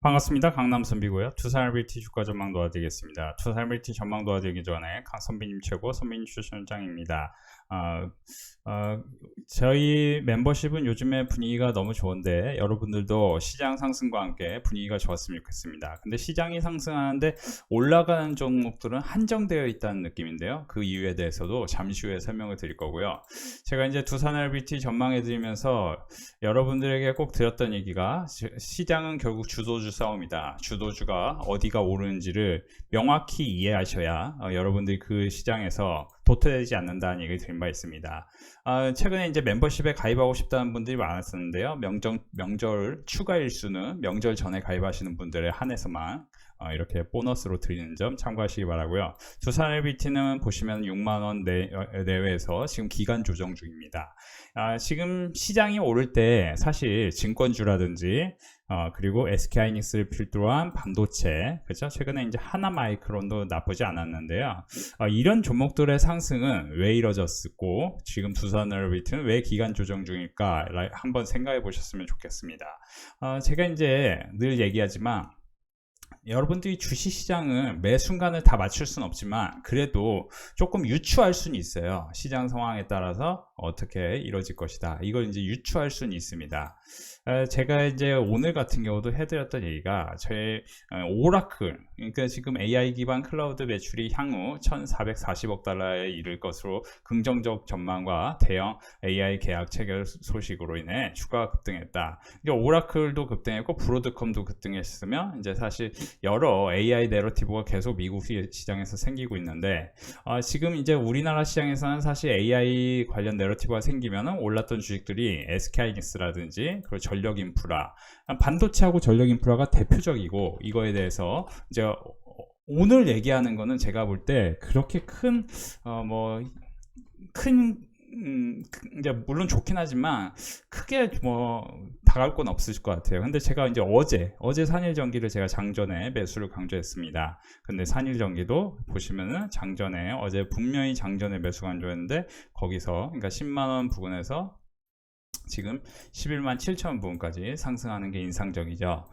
반갑습니다. 강남선비고요. 투자RBT 주가 전망 도와드리겠습니다. 투자RBT 전망 도와드리기 전에 강선비님 최고, 선비님 추천장입니다. 저희 멤버십은 요즘에 분위기가 너무 좋은데 여러분들도 시장 상승과 함께 분위기가 좋았으면 좋겠습니다. 근데 시장이 상승하는데 올라가는 종목들은 한정되어 있다는 느낌인데요. 그 이유에 대해서도 잠시 후에 설명을 드릴 거고요. 제가 이제 두산RBT 전망해 드리면서 여러분들에게 꼭 드렸던 얘기가 시장은 결국 주도주 싸움이다. 주도주가 어디가 오르는지를 명확히 이해하셔야 여러분들이 그 시장에서 도태되지 않는다는 얘기를 드린 바 있습니다. 최근에 이제 멤버십에 가입하고 싶다는 분들이 많았었는데요. 명절 추가 일수는 명절 전에 가입하시는 분들에 한해서만 이렇게 보너스로 드리는 점 참고하시기 바라고요. 두산LBT는 보시면 6만원 내외에서 지금 기간 조정 중입니다. 지금 시장이 오를 때 사실 증권주라든지 그리고 SK하이닉스를 필두로 한 반도체, 그렇죠? 최근에 이제 하나마이크론도 나쁘지 않았는데요. 이런 종목들의 상승은 왜 이뤄졌고 지금 두산RBT는 왜 기간 조정 중일까 한번 생각해 보셨으면 좋겠습니다. 제가 이제 늘 얘기하지만 여러분들이 주식시장은 매 순간을 다 맞출 수는 없지만 그래도 조금 유추할 수는 있어요. 시장 상황에 따라서 어떻게 이루어질 것이다. 이걸 이제 유추할 수는 있습니다. 제가 이제 오늘 같은 경우도 해드렸던 얘기가 저의 오라클, 그러니까 지금 AI 기반 클라우드 매출이 향후 1,440억 달러에 이를 것으로 긍정적 전망과 대형 AI 계약 체결 소식으로 인해 주가가 급등했다. 그러니까 오라클도 급등했고 브로드컴도 급등했으면 이제 사실 여러 AI 내러티브가 계속 미국 시장에서 생기고 있는데 지금 이제 우리나라 시장에서는 사실 AI 관련 내러티브가 생기면 올랐던 주식들이 SK하이닉스라든지 그리고 전력인프라, 반도체하고 전력인프라가 대표적이고 이거에 대해서 이제 오늘 얘기하는 거는 제가 볼 때 그렇게 이제 물론 좋긴 하지만 크게 다가올 건 없을 것 같아요. 근데 제가 이제 어제 산일전기를 제가 장전에 매수를 강조했습니다. 근데 산일전기도 보시면은 장전에 어제 분명히 장전에 매수 강조했는데 거기서 그러니까 10만원 부근에서 지금 11만 7천 부근까지 상승하는 게 인상적이죠.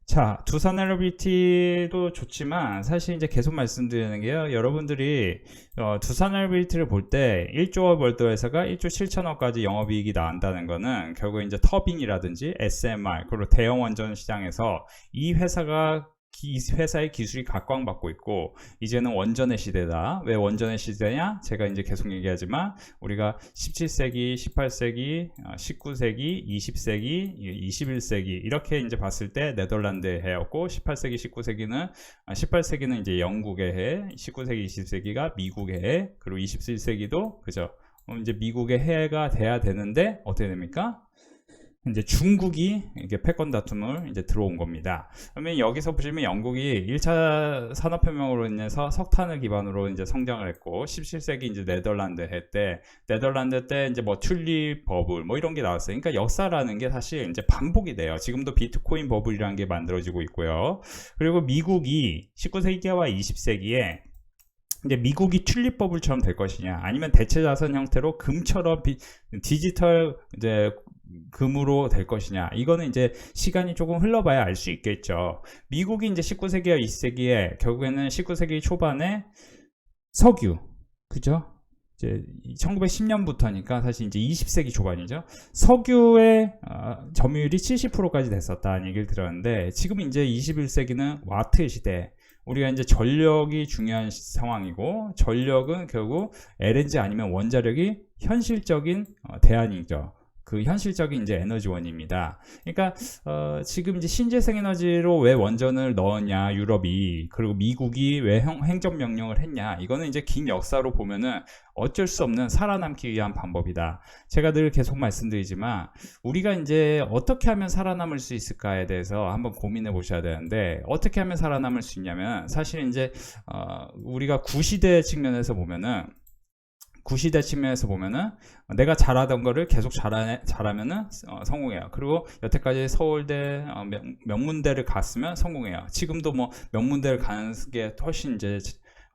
자, 두산RBT도 좋지만 사실 이제 계속 말씀드리는 게요. 여러분들이 두산RBT를 볼 때 1조업 월드회사가 1조 7천억까지 영업이익이 나온다는 거는 결국 이제 터빈이라든지 SMR 그리고 대형 원전 시장에서 이 회사의 기술이 각광받고 있고 이제는 원전의 시대다. 왜 원전의 시대냐? 제가 이제 계속 얘기하지만 우리가 17세기, 18세기, 19세기, 20세기, 21세기 이렇게 이제 봤을 때 네덜란드의 해였고 18세기, 18세기는 이제 영국의 해, 19세기, 20세기가 미국의 해, 그리고 21세기도 그죠? 이제 미국의 해가 돼야 되는데 어떻게 됩니까? 이제 중국이 이게 패권 다툼을 이제 들어온 겁니다. 그러면 여기서 보시면 영국이 1차 산업혁명으로 인해서 석탄을 기반으로 이제 성장을 했고 17세기 이제 네덜란드 때 이제 튤립 버블 이런 게 나왔어요. 그러니까 역사라는 게 사실 이제 반복이 돼요. 지금도 비트코인 버블이라는 게 만들어지고 있고요. 그리고 미국이 19세기와 20세기에 이제 미국이 튤립 버블처럼 될 것이냐, 아니면 대체 자산 형태로 금처럼 디지털 이제 금으로 될 것이냐, 이거는 이제 시간이 조금 흘러봐야 알 수 있겠죠. 미국이 이제 19세기와 20세기에 결국에는 19세기 초반에 석유, 그죠? 이제 1910년부터니까 사실 이제 20세기 초반이죠. 석유의 점유율이 70%까지 됐었다는 얘기를 들었는데 지금 이제 21세기는 와트 시대. 우리가 이제 전력이 중요한 상황이고 전력은 결국 LNG 아니면 원자력이 현실적인 대안이죠. 그 현실적인 이제 에너지원입니다. 그러니까 지금 이제 신재생 에너지로 왜 원전을 넣었냐 유럽이, 그리고 미국이 왜 행정명령을 했냐, 이거는 이제 긴 역사로 보면은 어쩔 수 없는 살아남기 위한 방법이다. 제가 늘 계속 말씀드리지만 우리가 이제 어떻게 하면 살아남을 수 있을까에 대해서 한번 고민해 보셔야 되는데, 어떻게 하면 살아남을 수 있냐면 사실 이제 우리가 구시대 측면에서 보면은 내가 잘하던 거를 계속 잘하면은 성공해요. 그리고 여태까지 서울대 명문대를 갔으면 성공해요. 지금도 명문대를 가는 게 훨씬 이제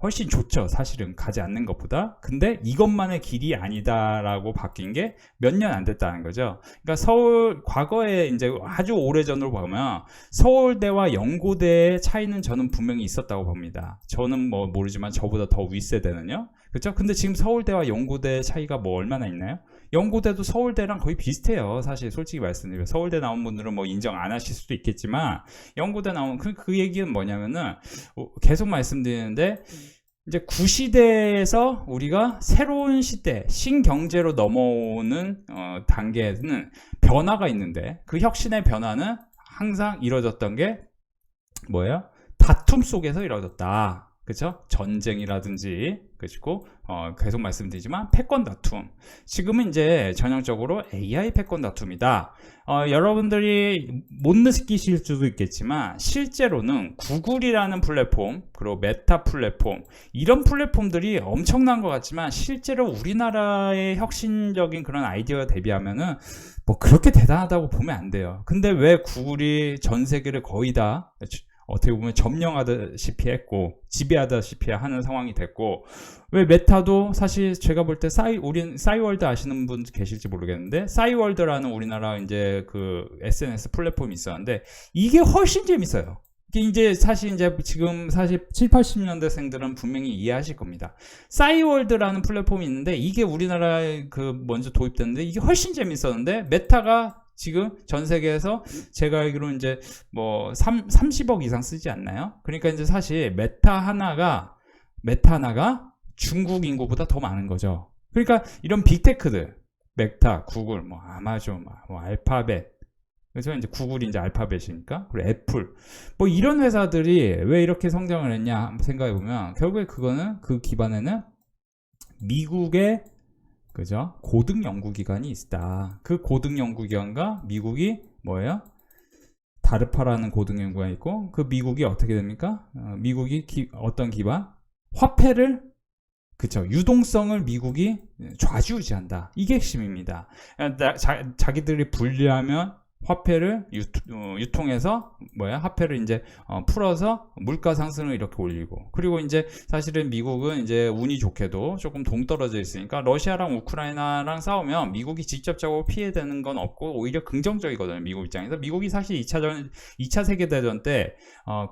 훨씬 좋죠. 사실은 가지 않는 것보다. 근데 이것만의 길이 아니다라고 바뀐 게 몇 년 안 됐다는 거죠. 그러니까 서울 과거에 이제 아주 오래전으로 보면 서울대와 연고대의 차이는 저는 분명히 있었다고 봅니다. 저는 뭐 모르지만 저보다 더 윗세대는요. 그렇죠? 근데 지금 서울대와 연고대의 차이가 뭐 얼마나 있나요? 연고대도 서울대랑 거의 비슷해요. 사실 솔직히 말씀드리면 서울대 나온 분들은 뭐 인정 안 하실 수도 있겠지만 연고대 나온 그 얘기는 뭐냐면은 계속 말씀드리는데 이제 구시대에서 우리가 새로운 시대 신경제로 넘어오는 단계에는 변화가 있는데 그 혁신의 변화는 항상 이루어졌던 게 뭐예요? 다툼 속에서 이루어졌다. 그렇죠? 전쟁이라든지 그리고 계속 말씀드리지만 패권 다툼. 지금은 이제 전형적으로 AI 패권 다툼이다. 여러분들이 못 느끼실 수도 있겠지만 실제로는 구글이라는 플랫폼 그리고 메타 플랫폼 이런 플랫폼들이 엄청난 것 같지만 실제로 우리나라의 혁신적인 그런 아이디어에 대비하면은 뭐 그렇게 대단하다고 보면 안 돼요. 근데 왜 구글이 전 세계를 거의 다 어떻게 보면 점령하다시피 했고 지배하다시피 하는 상황이 됐고 왜 메타도 사실 제가 볼 때 우린 싸이월드 아시는 분 계실지 모르겠는데 싸이월드라는 우리나라 이제 그 SNS 플랫폼이 있었는데 이게 훨씬 재밌어요. 이게 이제 사실 이제 지금 사실 7, 80년대생들은 분명히 이해하실 겁니다. 싸이월드라는 플랫폼이 있는데 이게 우리나라에 그 먼저 도입됐는데 이게 훨씬 재밌었는데 메타가 지금 전 세계에서 제가 알기로 이제 뭐 30억 이상 쓰지 않나요? 그러니까 이제 사실 메타 하나가 중국 인구보다 더 많은 거죠. 그러니까 이런 빅테크들, 메타, 구글, 뭐 아마존, 뭐 알파벳, 그래서 이제 구글이 이제 알파벳이니까 그리고 애플, 뭐 이런 회사들이 왜 이렇게 성장을 했냐 생각해 보면 결국에 그거는 그 기반에는 미국의 그죠? 고등 연구기관이 있다. 그 고등 연구기관과 미국이 뭐예요? 다르파라는 고등 연구기관이 있고 그 미국이 어떻게 됩니까? 미국이 어떤 기반? 화폐를 그쵸? 유동성을 미국이 좌지우지한다. 이게 핵심입니다. 자기들이 분리하면 화폐를 유통해서 화폐를 이제 풀어서 물가 상승을 이렇게 올리고 그리고 이제 사실은 미국은 이제 운이 좋게도 조금 동떨어져 있으니까 러시아랑 우크라이나랑 싸우면 미국이 직접적으로 피해되는 건 없고 오히려 긍정적이거든요. 미국 입장에서 미국이 사실 2차 세계대전 때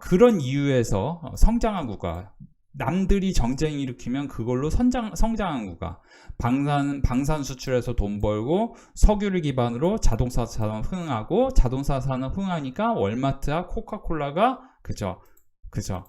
그런 이유에서 성장한 국가 남들이 정쟁 일으키면 그걸로 성장한 국가 방산 수출해서 돈 벌고 석유를 기반으로 자동차 산업 흥하고 자동차 산업 흥하니까 월마트와 코카콜라가 그죠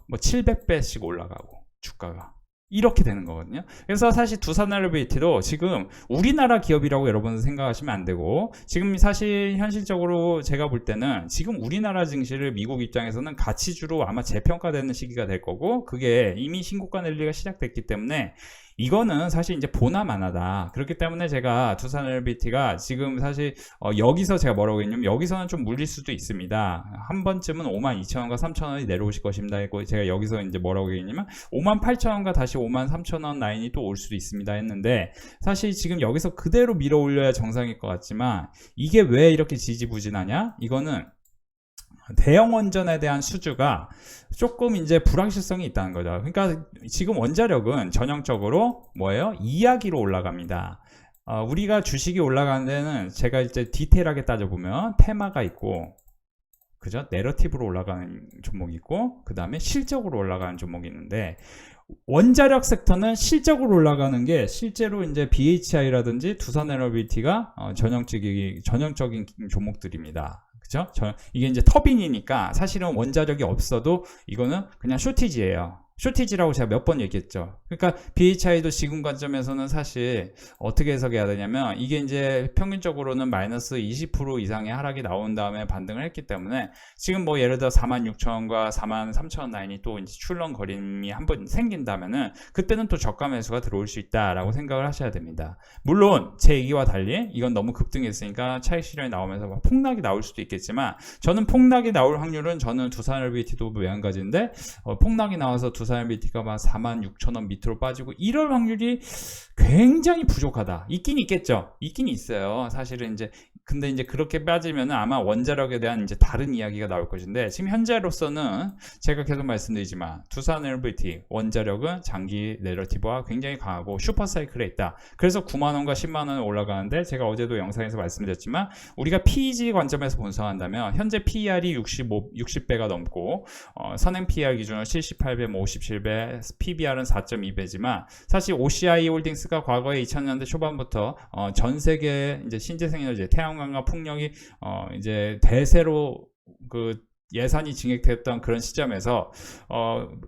뭐 700배씩 올라가고 주가가 이렇게 되는 거거든요. 그래서 사실 두산엘리베이터도 지금 우리나라 기업이라고 여러분 생각하시면 안 되고 지금 사실 현실적으로 제가 볼 때는 지금 우리나라 증시를 미국 입장에서는 가치주로 아마 재평가되는 시기가 될 거고 그게 이미 신고가 랠리가 시작됐기 때문에 이거는 사실 이제 보나마나다. 그렇기 때문에 제가 두산엘리베이터가 지금 사실 여기서 제가 뭐라고 했냐면 여기서는 좀 물릴 수도 있습니다. 한 번쯤은 52,000원과 3,000원이 내려오실 것입니다. 했고 제가 여기서 이제 뭐라고 했냐면 58,000원과 다시 53,000원 라인이 또 올 수도 있습니다 했는데 사실 지금 여기서 그대로 밀어 올려야 정상일 것 같지만 이게 왜 이렇게 지지부진하냐? 이거는 대형 원전에 대한 수주가 조금 이제 불확실성이 있다는 거죠. 그러니까 지금 원자력은 전형적으로 뭐예요? 이야기로 올라갑니다. 우리가 주식이 올라가는 데는 제가 이제 디테일하게 따져보면 테마가 있고 그죠? 내러티브로 올라가는 종목이 있고 그 다음에 실적으로 올라가는 종목이 있는데 원자력 섹터는 실적으로 올라가는 게 실제로 이제 BHI라든지 두산에너비티가 전형적인 종목들입니다. 그죠? 이게 이제 터빈이니까 사실은 원자력이 없어도 이거는 그냥 쇼티지예요. 쇼티지라고 제가 몇 번 얘기했죠. 그러니까 BHI도 지금 관점에서는 사실 어떻게 해석해야 되냐면 이게 이제 평균적으로는 마이너스 20% 이상의 하락이 나온 다음에 반등을 했기 때문에 지금 뭐 예를 들어 46,000원과 43,000원 라인이 또 이제 출렁거림이 한번 생긴다면은 그때는 또 저가 매수가 들어올 수 있다라고 생각을 하셔야 됩니다. 물론 제 얘기와 달리 이건 너무 급등했으니까 차익 실현이 나오면서 막 폭락이 나올 수도 있겠지만 저는 폭락이 나올 확률은 저는 두산엘리베이터도 마찬가지인데 폭락이 나와서 두산엘리베이터가 막 46,000원 밑으로 빠지고 이럴 확률이 굉장히 부족하다. 있긴 있겠죠. 있긴 있어요. 사실은 이제 근데 이제 그렇게 빠지면 아마 원자력에 대한 이제 다른 이야기가 나올 것인데, 지금 현재로서는 제가 계속 말씀드리지만 두산 LBT 원자력은 장기 내러티브가 굉장히 강하고 슈퍼사이클에 있다. 그래서 9만원과 10만원 올라가는데, 제가 어제도 영상에서 말씀드렸지만 우리가 PEG 관점에서 분석한다면 현재 PER이 60배가 넘고 선행 PER 기준으로 78배, 57배, PBR은 4.2배지만 사실 OCI 홀딩스가 과거에 2000년대 초반부터 전 세계 이제 신재생에너지, 태양광과 풍력이 이제 대세로 그 예산이 증액됐던 그런 시점에서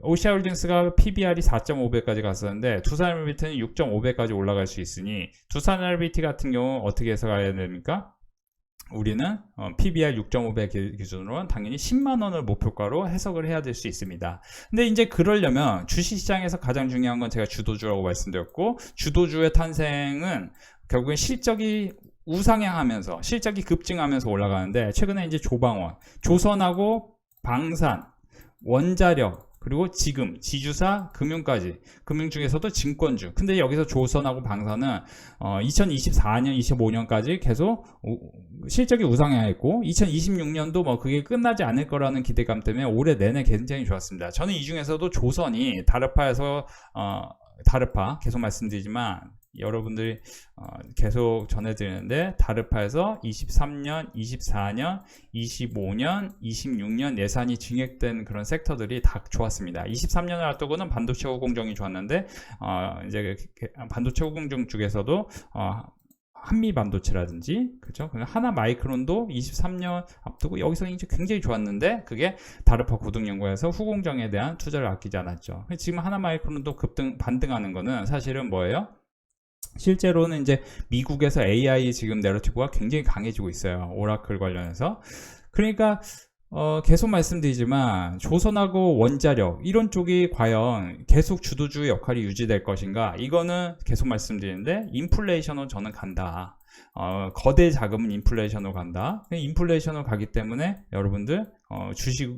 OCI 홀딩스가 PBR이 4.5배까지 갔었는데 두산 LBT는 6.5배까지 올라갈 수 있으니, 두산 LBT 같은 경우 어떻게 해석해야 됩니까? 우리는 PBR 6.5배 기준으로는 당연히 10만원을 목표가로 해석을 해야 될 수 있습니다. 근데 이제 그러려면 주식시장에서 가장 중요한 건 제가 주도주라고 말씀드렸고, 주도주의 탄생은 결국엔 실적이 우상향하면서, 실적이 급증하면서 올라가는데, 최근에 이제 조방원, 조선하고 방산, 원자력, 그리고 지금 지주사, 금융까지, 금융 중에서도 증권주. 근데 여기서 조선하고 방산은 2024년, 25년까지 계속 실적이 우상향했고 2026년도 뭐 그게 끝나지 않을 거라는 기대감 때문에 올해 내내 굉장히 좋았습니다. 저는 이 중에서도 조선이 다르파에서 다르파 계속 말씀드리지만 여러분들이 계속 전해드리는데, 다르파에서 23년, 24년, 25년, 26년 예산이 증액된 그런 섹터들이 다 좋았습니다. 23년을 앞두고는 반도체 후공정이 좋았는데 이제 반도체 후공정 쪽에서도 한미 반도체라든지, 그죠? 하나 마이크론도 23년 앞두고 여기서 이제 굉장히 좋았는데, 그게 다르파 고등연구에서 후공정에 대한 투자를 아끼지 않았죠. 지금 하나 마이크론도 반등하는 거는 사실은 뭐예요? 실제로는 이제 미국에서 AI 지금 내러티브가 굉장히 강해지고 있어요. 오라클 관련해서. 그러니까 계속 말씀드리지만 조선하고 원자력 이런 쪽이 과연 계속 주도주의 역할이 유지될 것인가, 이거는 계속 말씀드리는데 인플레이션으로 저는 간다. 거대 자금은 인플레이션으로 간다. 인플레이션으로 가기 때문에 여러분들 주식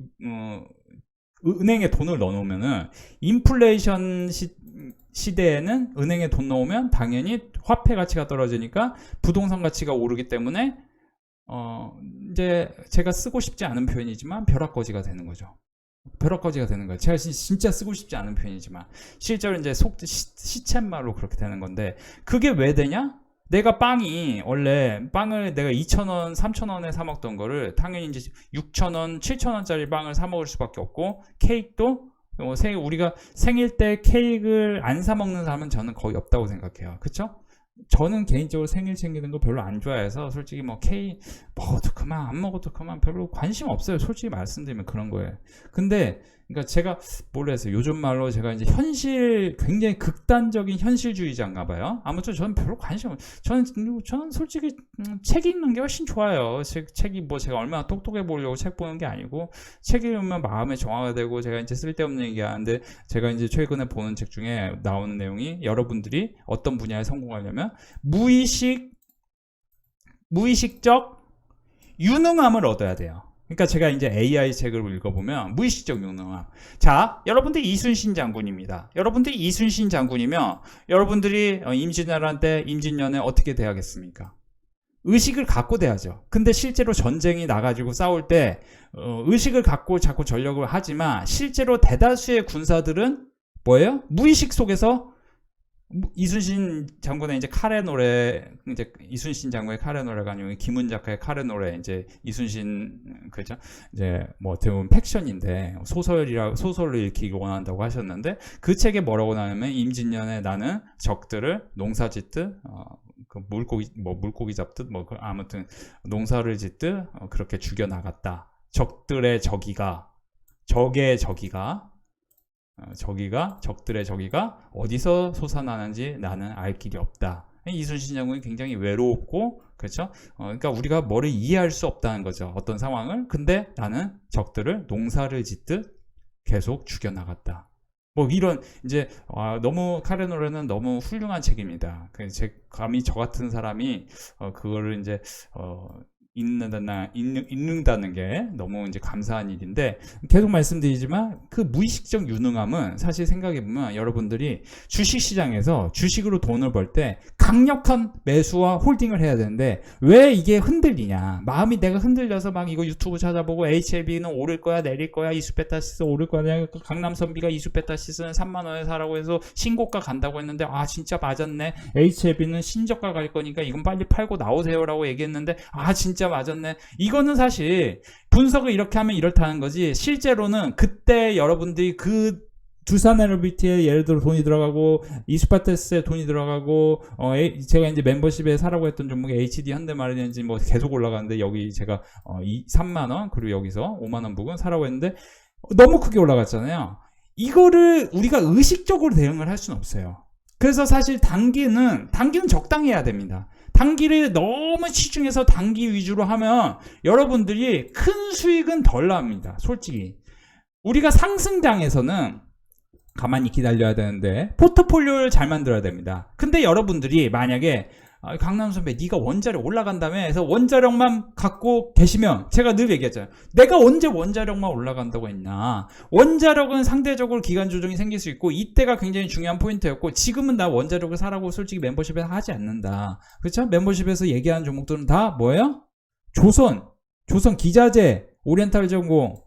은행에 돈을 넣어놓으면은 인플레이션 시대에는 은행에 돈 넣으면 당연히 화폐 가치가 떨어지니까 부동산 가치가 오르기 때문에 이제 제가 쓰고 싶지 않은 표현이지만 벼락거지가 되는 거죠. 벼락거지가 되는 거예요. 제가 진짜 쓰고 싶지 않은 표현이지만 실제로 이제 시쳇말로 그렇게 되는 건데, 그게 왜 되냐? 내가 원래 빵을 내가 2,000원, 3,000원에 사 먹던 거를 당연히 이제 6,000원, 7,000원짜리 빵을 사 먹을 수밖에 없고, 케이크도 우리가 생일 때 케이크를 안 사 먹는 사람은 저는 거의 없다고 생각해요. 그쵸? 저는 개인적으로 생일 챙기는 거 별로 안 좋아해서 솔직히 뭐 케이크 먹어도 그만 안 먹어도 그만 별로 관심 없어요. 솔직히 말씀드리면 그런 거예요. 근데 그러니까 제가 모르겠어요. 요즘 말로 제가 이제 굉장히 극단적인 현실주의자인가 봐요. 아무튼 저는 별로 관심 없어요. 저는 솔직히 책 읽는 게 훨씬 좋아요. 책이 뭐 제가 얼마나 똑똑해 보려고 책 보는 게 아니고, 책 읽으면 마음에 정화가 되고, 제가 이제 쓸데없는 얘기 하는데, 제가 이제 최근에 보는 책 중에 나오는 내용이, 여러분들이 어떤 분야에 성공하려면 무의식적 유능함을 얻어야 돼요. 그러니까 제가 이제 AI 책을 읽어보면 무의식적 유능함. 자, 여러분들 이순신 장군입니다. 여러분들이 이순신 장군이면 여러분들이 임진년에 어떻게 대하겠습니까? 의식을 갖고 대하죠. 근데 실제로 전쟁이 나가지고 싸울 때 의식을 갖고 자꾸 전력을 하지만 실제로 대다수의 군사들은 뭐예요? 무의식 속에서 이순신 장군의 이제 카레 노래, 이제 이순신 장군의 카레 노래가 아니고 김은 작가의 카레 노래, 이제 이순신, 그죠? 이제 뭐 어떻게 보면 팩션인데 소설을 읽히기 원한다고 하셨는데, 그 책에 뭐라고 나오냐면, 임진년에 나는 적들을 농사 짓듯 그 물고기 잡듯 아무튼 농사를 짓듯 그렇게 죽여 나갔다. 적의 적기가 어디서 솟아나는지 나는 알 길이 없다. 이순신 장군이 굉장히 외로웠고, 그렇죠? 그러니까 우리가 뭐를 이해할 수 없다는 거죠. 어떤 상황을. 근데 나는 적들을 농사를 짓듯 계속 죽여나갔다. 뭐 이런 이제 너무 카레 노래는 너무 훌륭한 책입니다. 감히 저 같은 사람이 그거를 이제 읽는다는 게 너무 이제 감사한 일인데, 계속 말씀드리지만 그 무의식적 유능함은 사실 생각해보면 여러분들이 주식시장에서 주식으로 돈을 벌 때 강력한 매수와 홀딩을 해야 되는데 왜 이게 흔들리냐, 마음이 내가 흔들려서 막 이거 유튜브 찾아보고 HLB는 오를 거야 내릴 거야, 이수페타시스 오를 거야, 강남선비가 이수페타시스는 3만원에 사라고 해서 신고가 간다고 했는데 아 진짜 맞았네, HLB는 신저가 갈 거니까 이건 빨리 팔고 나오세요 라고 얘기했는데 아 진짜 맞았네. 이거는 사실 분석을 이렇게 하면 이렇다는 거지, 실제로는 그때 여러분들이 그 두산에너비티에 예를 들어 돈이 들어가고 이수파테스에 돈이 들어가고 제가 이제 멤버십에 사라고 했던 종목이 HD 현대마린엔진 뭐 계속 올라가는데 여기 제가 3만원 그리고 여기서 5만원 부근 사라고 했는데 너무 크게 올라갔잖아요. 이거를 우리가 의식적으로 대응을 할 수는 없어요. 그래서 사실 단기는 적당히 해야 됩니다. 단기를 너무 치중해서 단기 위주로 하면 여러분들이 큰 수익은 덜 납니다. 솔직히 우리가 상승장에서는 가만히 기다려야 되는데 포트폴리오를 잘 만들어야 됩니다. 근데 여러분들이 만약에 강남 선배 네가 원자력 올라간다며 해서 원자력만 갖고 계시면, 제가 늘 얘기하잖아요. 내가 언제 원자력만 올라간다고 했나. 원자력은 상대적으로 기간 조정이 생길 수 있고 이때가 굉장히 중요한 포인트였고, 지금은 나 원자력을 사라고 솔직히 멤버십에서 하지 않는다. 그렇죠? 멤버십에서 얘기하는 종목들은 다 뭐예요? 조선 기자재, 오리엔탈 전공,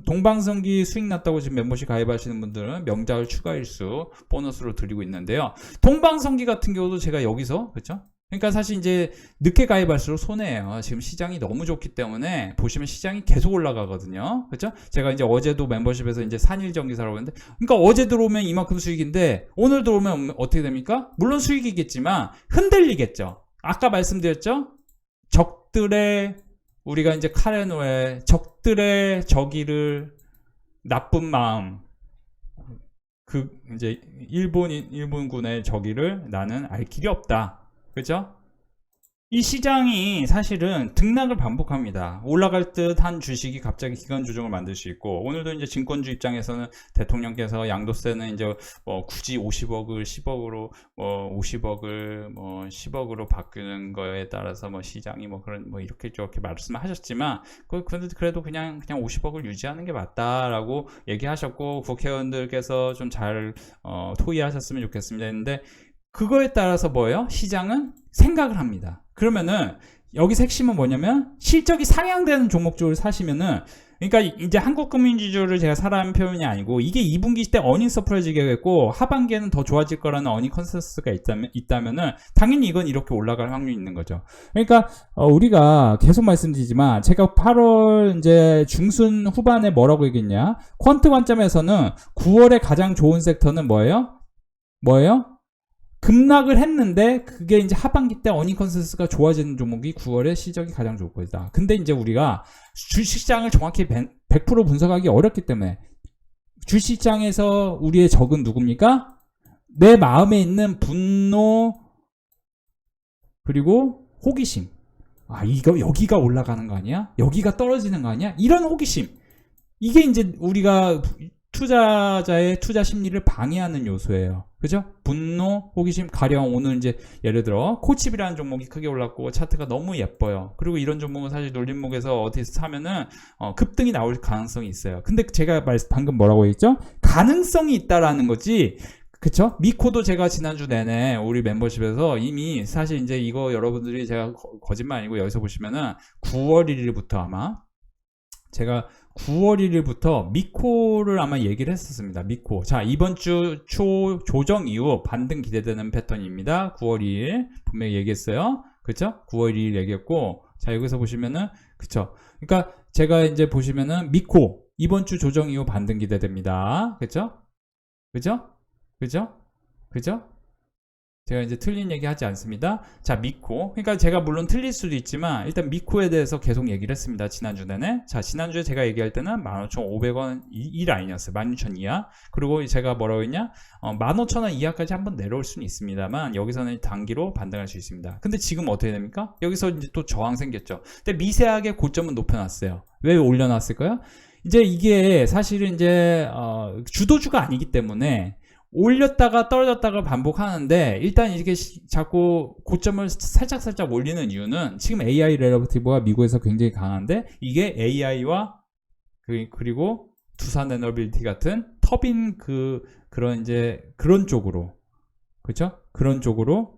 동방성기 수익 났다고 지금 멤버십 가입하시는 분들은 명절 추가 일수 보너스로 드리고 있는데요. 동방성기 같은 경우도 제가 여기서, 그렇죠? 그러니까 사실 이제 늦게 가입할수록 손해예요. 지금 시장이 너무 좋기 때문에 보시면 시장이 계속 올라가거든요. 그렇죠? 제가 이제 어제도 멤버십에서 이제 산일전기 사라고 했는데, 그러니까 어제 들어오면 이만큼 수익인데 오늘 들어오면 어떻게 됩니까? 물론 수익이겠지만 흔들리겠죠. 아까 말씀드렸죠? 적들의, 우리가 이제 카레노의 적들의 저기를 나쁜 마음, 그 이제 일본군의 저기를 나는 알 길이 없다. 그죠? 이 시장이 사실은 등락을 반복합니다. 올라갈 듯한 주식이 갑자기 기간 조정을 만들 수 있고, 오늘도 이제 증권주 입장에서는 대통령께서 양도세는 이제 굳이 50억을 10억으로 50억을 10억으로 바꾸는 거에 따라서 시장이 그런 이렇게 저렇게 말씀하셨지만, 그래도 그냥 50억을 유지하는 게 맞다라고 얘기하셨고, 국회의원들께서 좀 잘 토의하셨으면 좋겠습니다 했는데, 그거에 따라서 뭐예요? 시장은 생각을 합니다. 그러면은 여기서 핵심은 뭐냐면 실적이 상향되는 종목 쪽을 사시면은, 그러니까 이제 한국금융지주를 제가 사라는 표현이 아니고, 이게 2분기 때 어닝 서프라이즈겠고 하반기에는 더 좋아질 거라는 어닝 컨센서스가 있다면은 당연히 이건 이렇게 올라갈 확률이 있는 거죠. 그러니까 우리가 계속 말씀드리지만, 제가 8월 이제 중순 후반에 뭐라고 얘기했냐? 퀀트 관점에서는 9월에 가장 좋은 섹터는 뭐예요? 급락을 했는데 그게 이제 하반기 때 어닝 컨센서스가 좋아지는 종목이 9월에 실적이 가장 좋을 거다. 근데 이제 우리가 주식시장을 정확히 100% 분석하기 어렵기 때문에, 주식시장에서 우리의 적은 누굽니까? 내 마음에 있는 분노 그리고 호기심. 이거 여기가 올라가는 거 아니야? 여기가 떨어지는 거 아니야? 이런 호기심. 이게 이제 우리가 투자자의 투자 심리를 방해하는 요소예요. 그죠? 분노, 호기심, 가령 오늘 이제 예를 들어 코칩이라는 종목이 크게 올랐고 차트가 너무 예뻐요. 그리고 이런 종목은 사실 놀림목에서 어디서 사면은 급등이 나올 가능성이 있어요. 근데 제가 방금 뭐라고 했죠? 가능성이 있다라는 거지. 그쵸? 미코도 제가 지난주 내내 우리 멤버십에서 이미 사실 이제 이거 여러분들이 제가 거짓말 아니고 여기서 보시면은 9월 1일부터 아마 제가 9월 1일부터 미코를 아마 얘기를 했었습니다. 미코. 자, 이번 주 조정 이후 반등 기대되는 패턴입니다. 9월 2일 분명히 얘기했어요. 그쵸? 9월 2일 얘기했고, 자, 여기서 보시면은, 그쵸? 그러니까 제가 이제 보시면은 미코 이번 주 조정 이후 반등 기대됩니다. 그쵸? 제가 이제 틀린 얘기 하지 않습니다. 자, 미코. 그러니까 제가 물론 틀릴 수도 있지만 일단 미코에 대해서 계속 얘기를 했습니다. 지난주 내내. 자, 지난주에 제가 얘기할 때는 15,500원 이 라인이었어요. 16,000 이하. 그리고 제가 뭐라고 했냐? 15,000원 이하까지 한번 내려올 수는 있습니다만 여기서는 단기로 반등할 수 있습니다. 근데 지금 어떻게 됩니까? 여기서 이제 또 저항 생겼죠. 근데 미세하게 고점은 높여놨어요. 왜 올려놨을까요? 이제 이게 사실은 이제 주도주가 아니기 때문에 올렸다가 떨어졌다가 반복하는데, 일단 이렇게 자꾸 고점을 살짝 올리는 이유는 지금 AI 레러티브가 미국에서 굉장히 강한데, 이게 AI와 그리고 두산 에너빌티 같은 터빈 그런 이제 그런 쪽으로, 그렇죠? 그런 쪽으로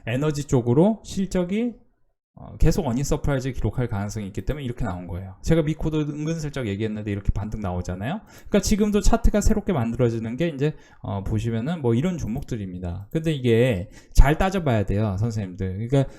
에너지 쪽으로 실적이 계속 어닝 서프라이즈 기록할 가능성이 있기 때문에 이렇게 나온 거예요. 제가 미코도 은근슬쩍 얘기했는데 이렇게 반등 나오잖아요. 그러니까 지금도 차트가 새롭게 만들어지는 게 이제 보시면은 뭐 이런 종목들입니다. 근데 이게 잘 따져봐야 돼요, 선생님들. 그러니까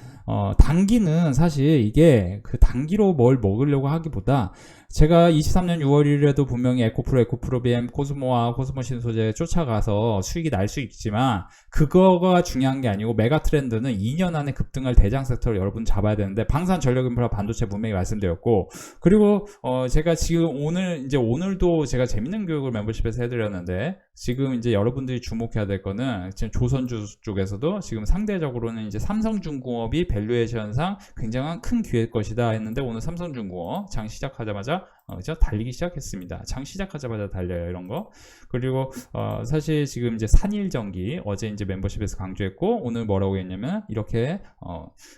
단기는 사실 이게 그 단기로 뭘 먹으려고 하기보다 제가 23년 6월 1일에도 분명히 에코프로 BM, 코스모와 코스모 신소재 쫓아가서 수익이 날 수 있지만 그거가 중요한 게 아니고 메가 트렌드는 2년 안에 급등할 대장 섹터를 여러분 잡아야 되는데 방산 전력인프라 반도체 분명히 말씀드렸고 그리고 제가 지금 오늘도 제가 재밌는 교육을 멤버십에서 해드렸는데 지금 이제 여러분들이 주목해야 될 거는 지금 조선주 쪽에서도 지금 상대적으로는 이제 삼성중공업이 밸류에이션상 굉장한 큰 기회일 것이다 했는데 오늘 삼성중공업 장 시작하자마자 달리기 시작했습니다. 장 시작하자마자 달려요, 이런 거. 그리고 사실 지금 이제 산일전기 어제 이제 멤버십에서 강조했고 오늘 뭐라고 했냐면 이렇게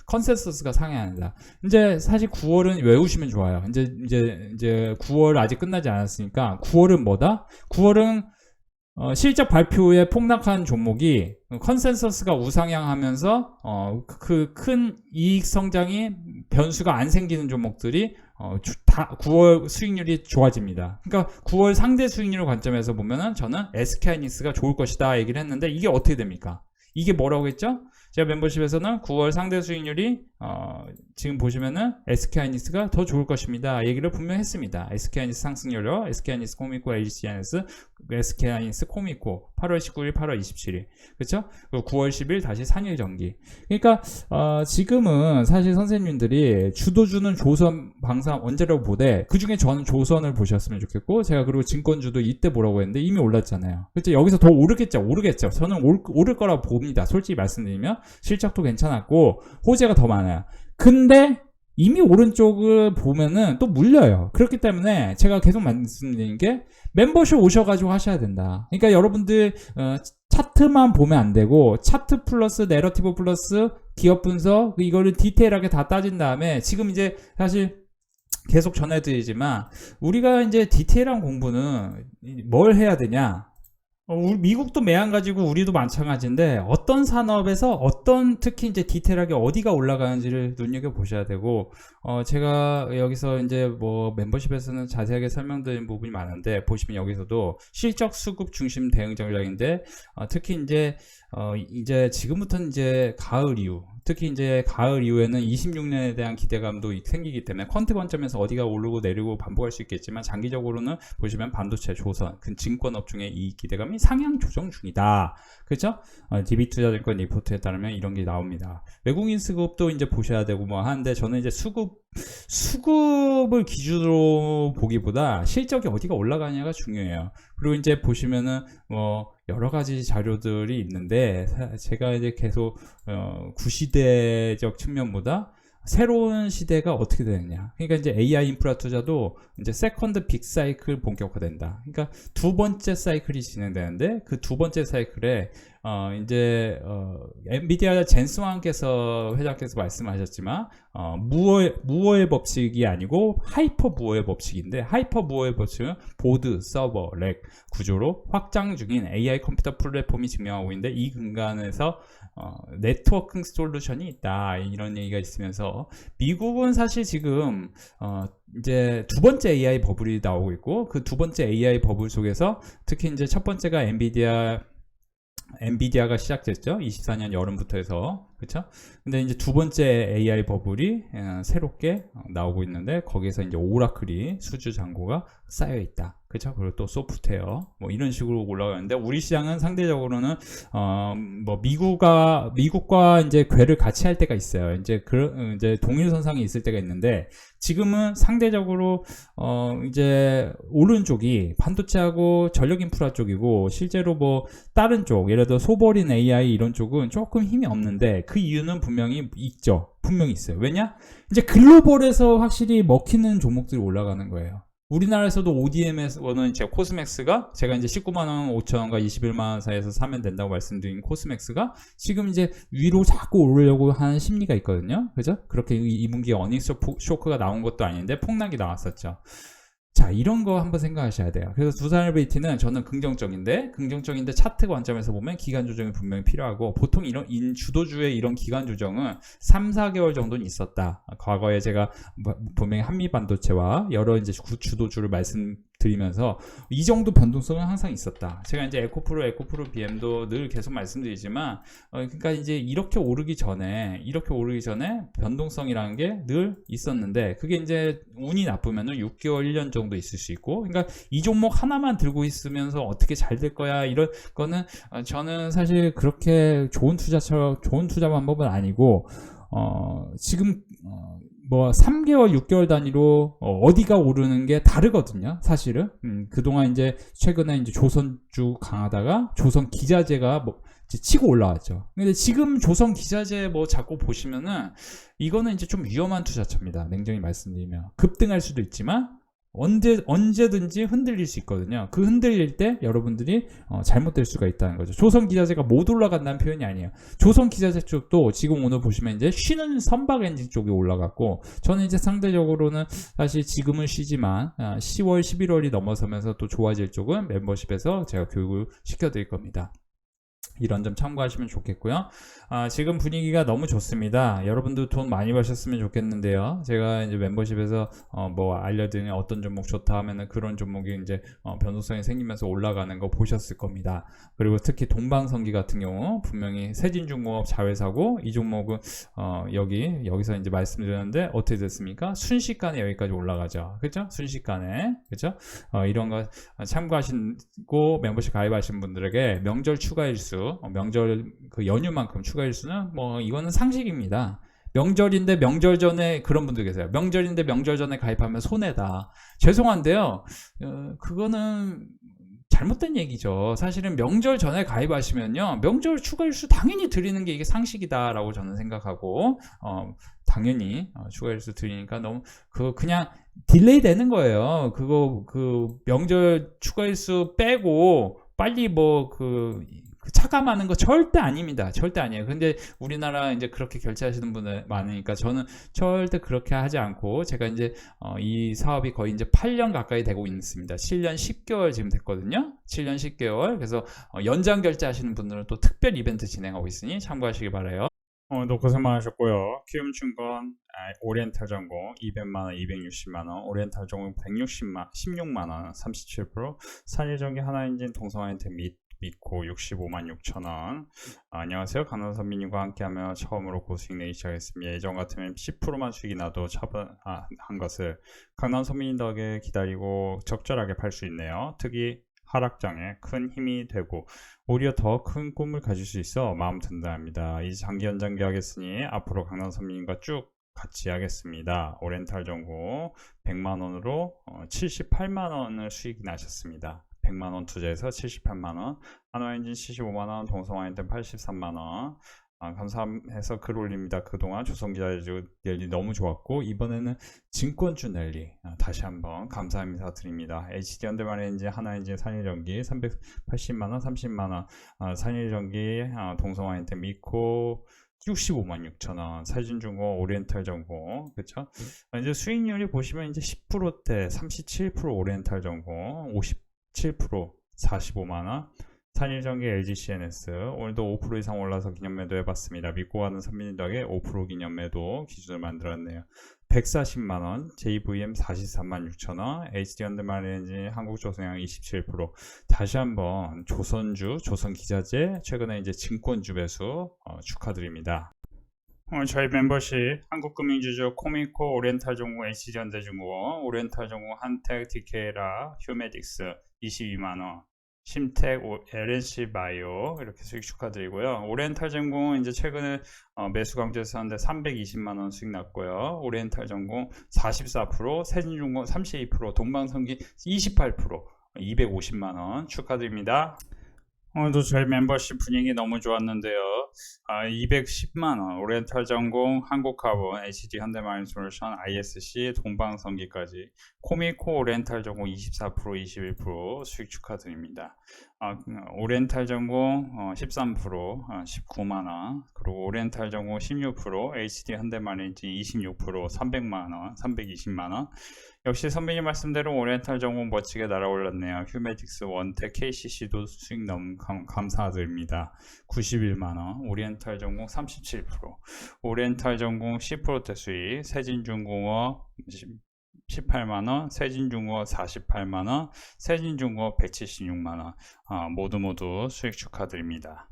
컨센서스가 상향한다. 이제 사실 9월은 외우시면 좋아요. 이제 9월 아직 끝나지 않았으니까 9월은 뭐다? 9월은 실적 발표에 폭락한 종목이 컨센서스가 우상향하면서 그 큰 이익 성장이 변수가 안 생기는 종목들이 9월 수익률이 좋아집니다. 그러니까 9월 상대 수익률 관점에서 보면은 저는 SK하이닉스가 좋을 것이다 얘기를 했는데 이게 어떻게 됩니까? 이게 뭐라고 했죠? 제가 멤버십에서는 9월 상대 수익률이 지금 보시면은 SK하이닉스가 더 좋을 것입니다 얘기를 분명히 했습니다. SK하이닉스 상승률로 SK하이닉스 코미코 LG하이닉스 SK하이닉스 코미코 8월 19일 8월 27일 그렇죠? 9월 10일 다시 산일전기. 그러니까 지금은 사실 선생님들이 주도주는 조선 방산 원자력 보되 그중에 저는 조선을 보셨으면 좋겠고 제가 그리고 증권주도 이때 보라고 했는데 이미 올랐잖아요. 그렇죠? 여기서 더 오르겠죠. 저는 오를 거라고 봅니다. 솔직히 말씀드리면 실적도 괜찮았고 호재가 더 많아요. 근데 이미 오른쪽을 보면은 또 물려요. 그렇기 때문에 제가 계속 말씀드리는 게 멤버십 오셔가지고 하셔야 된다. 그러니까 여러분들 차트만 보면 안 되고 차트 플러스 내러티브 플러스 기업 분석 이거를 디테일하게 다 따진 다음에 지금 이제 사실 계속 전해드리지만 우리가 이제 디테일한 공부는 뭘 해야 되냐? 미국도 매한가지고 우리도 마찬가지인데 어떤 산업에서 특히 이제 디테일하게 어디가 올라가는지를 눈여겨 보셔야 되고 제가 여기서 이제 뭐 멤버십에서는 자세하게 설명드린 부분이 많은데 보시면 여기서도 실적 수급 중심 대응 전략인데 특히 이제 지금부터는 이제 가을 이후 특히 이제 가을 이후에는 26년에 대한 기대감도 생기기 때문에 퀀트 관점에서 어디가 오르고 내리고 반복할 수 있겠지만 장기적으로는 보시면 반도체, 조선, 증권업 중에 이 기대감이 상향 조정 중이다. 그렇죠? DB투자증권 리포트에 따르면 이런 게 나옵니다. 외국인 수급도 이제 보셔야 되고 뭐 하는데 저는 이제 수급을 기준으로 보기보다 실적이 어디가 올라가냐가 중요해요. 그리고 이제 보시면은 뭐 여러 가지 자료들이 있는데 제가 이제 계속 구시대적 측면보다 새로운 시대가 어떻게 되느냐. 그러니까 이제 AI 인프라 투자도 이제 세컨드 빅 사이클 본격화된다. 그러니까 두 번째 사이클이 진행되는데 그 두 번째 사이클에 엔비디아 젠스왕께서 회장께서 말씀하셨지만 무어의 법칙이 아니고 하이퍼 무어의 법칙인데 하이퍼 무어의 법칙은 보드, 서버, 렉 구조로 확장 중인 AI 컴퓨터 플랫폼이 증명하고 있는데 이 근간에서 네트워킹 솔루션이 있다 이런 얘기가 있으면서 미국은 사실 지금 이제 두 번째 AI 버블이 나오고 있고 그 두 번째 AI 버블 속에서 특히 이제 첫 번째가 엔비디아가 시작됐죠. 24년 여름부터 해서. 그쵸? 근데 이제 두 번째 AI 버블이 새롭게 나오고 있는데 거기에서 이제 오라클이 수주 잔고가 쌓여 있다. 그쵸? 그리고 또 소프트웨어 뭐 이런 식으로 올라가는데 우리 시장은 상대적으로는 뭐 미국과 이제 궤를 같이 할 때가 있어요. 이제 동일선상이 있을 때가 있는데 지금은 상대적으로 이제 오른쪽이 반도체하고 전력 인프라 쪽이고 실제로 뭐 다른 쪽 예를 들어 소버린 AI 이런 쪽은 조금 힘이 없는데 그 이유는 분명히 있죠. 분명히 있어요. 왜냐? 이제 글로벌에서 확실히 먹히는 종목들이 올라가는 거예요. 우리나라에서도 ODM에서는 제 코스맥스가 제가 이제 19만원 5천원과 21만원 사이에서 사면 된다고 말씀드린 코스맥스가 지금 이제 위로 자꾸 오르려고 하는 심리가 있거든요. 그죠? 그렇게 2분기에 어닝스 쇼크가 나온 것도 아닌데 폭락이 나왔었죠. 자, 이런 거 한번 생각하셔야 돼요. 그래서 두산일베이티는 저는 긍정적인데 차트 관점에서 보면 기간 조정이 분명히 필요하고, 보통 이런 주도주의 이런 기간 조정은 3, 4개월 정도는 있었다. 과거에 제가 분명히 한미반도체와 여러 이제 주도주를 말씀드리면서 이 정도 변동성은 항상 있었다. 제가 이제 에코프로 BM도 늘 계속 말씀드리지만, 그러니까 이제 이렇게 오르기 전에 변동성이라는 게 늘 있었는데, 그게 이제 운이 나쁘면은 6개월, 1년 정도 있을 수 있고, 그러니까 이 종목 하나만 들고 있으면서 어떻게 잘 될 거야 이런 거는 저는 사실 그렇게 좋은 투자 방법은 아니고, 지금 뭐 3개월, 6개월 단위로 어디가 오르는 게 다르거든요. 사실은 그동안 이제 최근에 이제 조선주 강하다가 조선 기자재가 뭐 치고 올라왔죠. 근데 지금 조선 기자재 뭐 자꾸 보시면은 이거는 이제 좀 위험한 투자처입니다. 냉정히 말씀드리면 급등할 수도 있지만 언제든지 흔들릴 수 있거든요. 그 흔들릴 때 여러분들이 잘못될 수가 있다는 거죠. 조선 기자재가 못 올라간다는 표현이 아니에요. 조선 기자재 쪽도 지금 오늘 보시면 이제 쉬는 선박 엔진 쪽이 올라갔고, 저는 이제 상대적으로는 사실 지금은 쉬지만 10월, 11월이 넘어서면서 또 좋아질 쪽은 멤버십에서 제가 교육을 시켜드릴 겁니다. 이런 점 참고하시면 좋겠고요. 지금 분위기가 너무 좋습니다. 여러분도 돈 많이 버셨으면 좋겠는데요. 제가 이제 멤버십에서 뭐 알려드리는 어떤 종목 좋다 하면은 그런 종목이 이제 변동성이 생기면서 올라가는 거 보셨을 겁니다. 그리고 특히 동방성기 같은 경우 분명히 세진중공업 자회사고, 이 종목은 여기서 이제 말씀드렸는데 어떻게 됐습니까? 순식간에 여기까지 올라가죠. 그렇죠? 순식간에. 그렇죠? 이런 거 참고하시고 멤버십 가입하신 분들에게 명절 추가 일수, 명절 그 연휴만큼 추가 일수는 뭐 이거는 상식입니다. 명절인데 명절 전에, 그런 분들 계세요. 명절인데 명절 전에 가입하면 손해다. 죄송한데요. 그거는 잘못된 얘기죠. 사실은 명절 전에 가입하시면요, 명절 추가 일수 당연히 드리는 게 이게 상식이다라고 저는 생각하고, 당연히 추가 일수 드리니까 너무 그냥 딜레이 되는 거예요. 그 명절 추가 일수 빼고 빨리 차감하는 거 절대 아닙니다. 절대 아니에요. 근데 우리나라 이제 그렇게 결제하시는 분들 많으니까 저는 절대 그렇게 하지 않고, 제가 이제 이 사업이 거의 이제 8년 가까이 되고 있습니다. 7년 10개월 지금 됐거든요. 7년 10개월. 그래서 연장 결제하시는 분들은 또 특별 이벤트 진행하고 있으니 참고하시기 바라요. 오늘도 고생 많으셨고요. 키움증권 오리엔탈 전공 200만원, 260만원, 오리엔탈 전공 16만원 37%, 산일전기 하나엔진, 동성아이템 믿고 65만 6천원. 안녕하세요. 강남선민님과 함께하며 처음으로 고수익 내기 시작했습니다. 예전 같으면 10%만 수익이 나도 차분한 것을 강남선민님 덕에 기다리고 적절하게 팔 수 있네요. 특히 하락장에 큰 힘이 되고 오히려 더 큰 꿈을 가질 수 있어 마음 든든합니다. 이제 장기 연장 계약했으니 앞으로 강남선민님과 쭉 같이 하겠습니다. 오렌탈 전공 100만원으로 78만원을 수익이 나셨습니다. 100만원 투자해서 78만원, 한화엔진 75만원, 동성아이템 83만원. 감사해서 글 올립니다. 그동안 조선기자재 랠리 너무 좋았고, 이번에는 증권주 랠리 다시 한번 감사 인사 드립니다. HD현대만엔진, 하나엔진, 산일전기 380만원, 30만원, 산일전기, 동성아이템 믿고 65만 6천원, 사진중공, 오리엔탈 전공, 그쵸? 이제 수익률이 보시면 이제 10%대, 37% 오리엔탈 전공, 57%, 45만원, 산일전기 LGCNS, 오늘도 5% 이상 올라서 기념매도 해봤습니다. 믿고 가는 선민님 덕에 5% 기념매도 기준을 만들었네요. 140만원, JVM 43만 6천원, HD현대만엔진, 한국조선양 27%. 다시 한번 조선주, 조선기자재, 최근에 이제 증권주 매수 축하드립니다. 오늘 저희 멤버십 한국금융주주 코미코, 오리엔탈 전공, HD현대중공, 오리엔탈 전공, 한택, 디케라, 휴메딕스 22만원, 심텍, LNC 바이오 이렇게 수익 축하드리고요. 오리엔탈 전공은 이제 최근에 매수 강조했었는데 320만원 수익 났고요. 오리엔탈 전공 44%, 세진중공 32%, 동방성기 28%, 250만원 축하드립니다. 오늘도 저희 멤버십 분위기 너무 좋았는데요. 210만원, 오리엔탈 전공, 한국카본, HD 현대마인솔루션, ISC, 동방성기까지, 코미코 오리엔탈 전공 24%, 21% 수익 축하드립니다. 오리엔탈 전공 13%, 19만원, 그리고 오리엔탈 전공 16%, HD 현대마인진 26%, 300만원, 320만원, 역시 선배님 말씀대로 오리엔탈 전공 멋지게 날아올랐네요. 휴메딕스, 원택, KCC도 수익 너무 감사드립니다. 91만원, 오리엔탈 전공 37%, 오리엔탈 전공 10%대 수익, 세진중공업 18만원, 세진중공업 48만원, 세진중공업 176만원, 모두 수익 축하드립니다.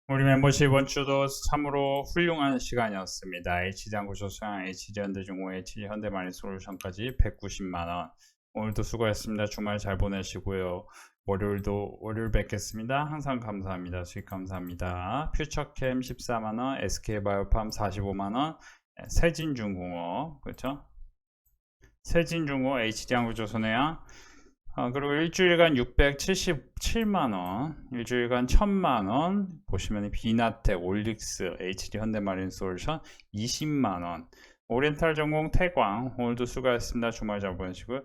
우리 멤버십 이번 주도 참으로 훌륭한 시간이었습니다. HD항구조수랑 HD현대중공, HD현대마린솔루션까지 190만원. 오늘도 수고했습니다. 주말 잘 보내시고요. 월요일 뵙겠습니다. 항상 감사합니다. 수익 감사합니다. 퓨처캠 14만원, SK바이오팜 45만원, 세진중공업, 그렇죠? 세진중공업, HD항구조선해양, 그리고 일주일간 677만원, 일주일간 1000만원, 보시면 비나텍, 올릭스, HD 현대마린솔루션 20만원, 오리엔탈 전공 태광, 오늘도 수고하셨습니다. 주말 잘 보내시고요.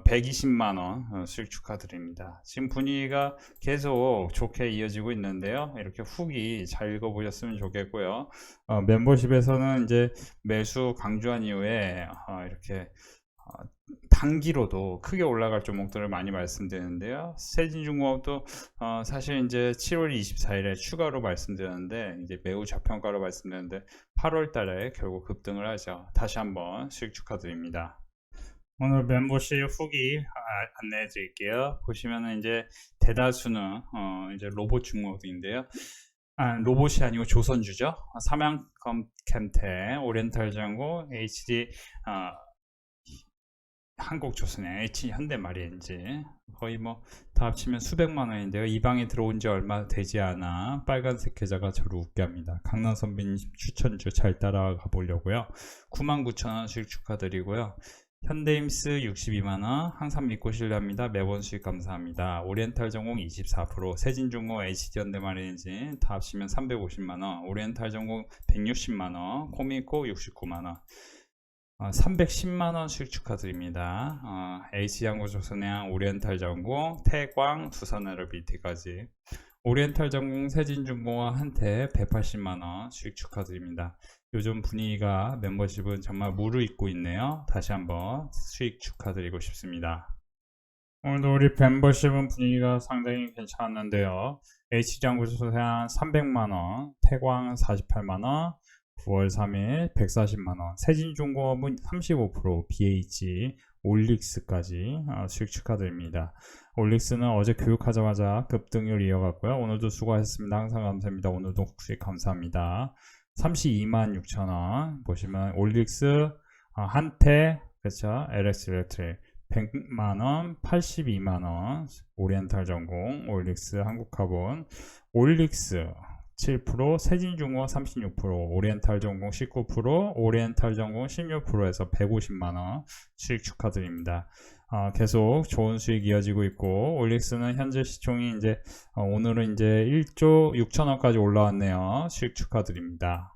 120만원 수익 축하드립니다. 지금 분위기가 계속 좋게 이어지고 있는데요. 이렇게 후기 잘 읽어보셨으면 좋겠고요. 멤버십에서는 이제 매수 강조한 이후에 이렇게 단기로도 크게 올라갈 종목들을 많이 말씀드리는데요. 세진중공업도 사실 이제 7월 24일에 추가로 말씀드렸는데 이제 매우 저평가로 말씀드렸는데 8월 달에 결국 급등을 하죠. 다시 한번 수익 축하드립니다. 오늘 멤버십 후기 안내해 드릴게요. 보시면은 이제 대다수는 이제 로봇 종목인데요. 로봇이 아니고 조선주죠. 삼양컴캠텍, 오리엔탈 전공, HD 한국조선의 H현대마린지 거의 뭐 다 합치면 수백만 원인데요. 이 방에 들어온 지 얼마 되지 않아 빨간색 계좌가 저를 웃게 합니다. 강남 선배님 추천주 잘 따라가 보려고요. 99,000원 수익 축하드리고요. 현대임스 62만원, 항상 믿고 신뢰합니다. 매번 수익 감사합니다. 오리엔탈 전공 24%, 세진중공, HD현대마린지 다 합치면 350만원, 오리엔탈 전공 160만원, 코미코 69만원, 310만원 수익 축하드립니다. HD항구조선해양, 오리엔탈 전공, 태광, 두산에너비티까지, 오리엔탈 전공, 세진중공업 한테 180만원 수익 축하드립니다. 요즘 분위기가 멤버십은 정말 무르익고 있네요. 다시 한번 수익 축하드리고 싶습니다. 오늘도 우리 멤버십은 분위기가 상당히 괜찮았는데요. HD항구조선해양 300만원, 태광 48만원, 9월 3일 140만원, 세진중공업은 35%, BH, 올릭스까지 수익 축하드립니다. 올릭스는 어제 교육하자마자 급등을 이어갔고요. 오늘도 수고하셨습니다. 항상 감사합니다. 오늘도 수익 감사합니다. 326,000원 보시면 올릭스, 한테, 그렇죠? LX 일렉트릭 100만원, 82만원, 오리엔탈 전공, 올릭스, 한국카본, 올릭스 7%, 세진중공업 36%, 오리엔탈 전공 19%, 오리엔탈 전공 16%에서 150만원 수익 축하드립니다. 계속 좋은 수익 이어지고 있고, 올릭스는 현재 시총이 이제 오늘은 이제 1조 6천원까지 올라왔네요. 수익 축하드립니다.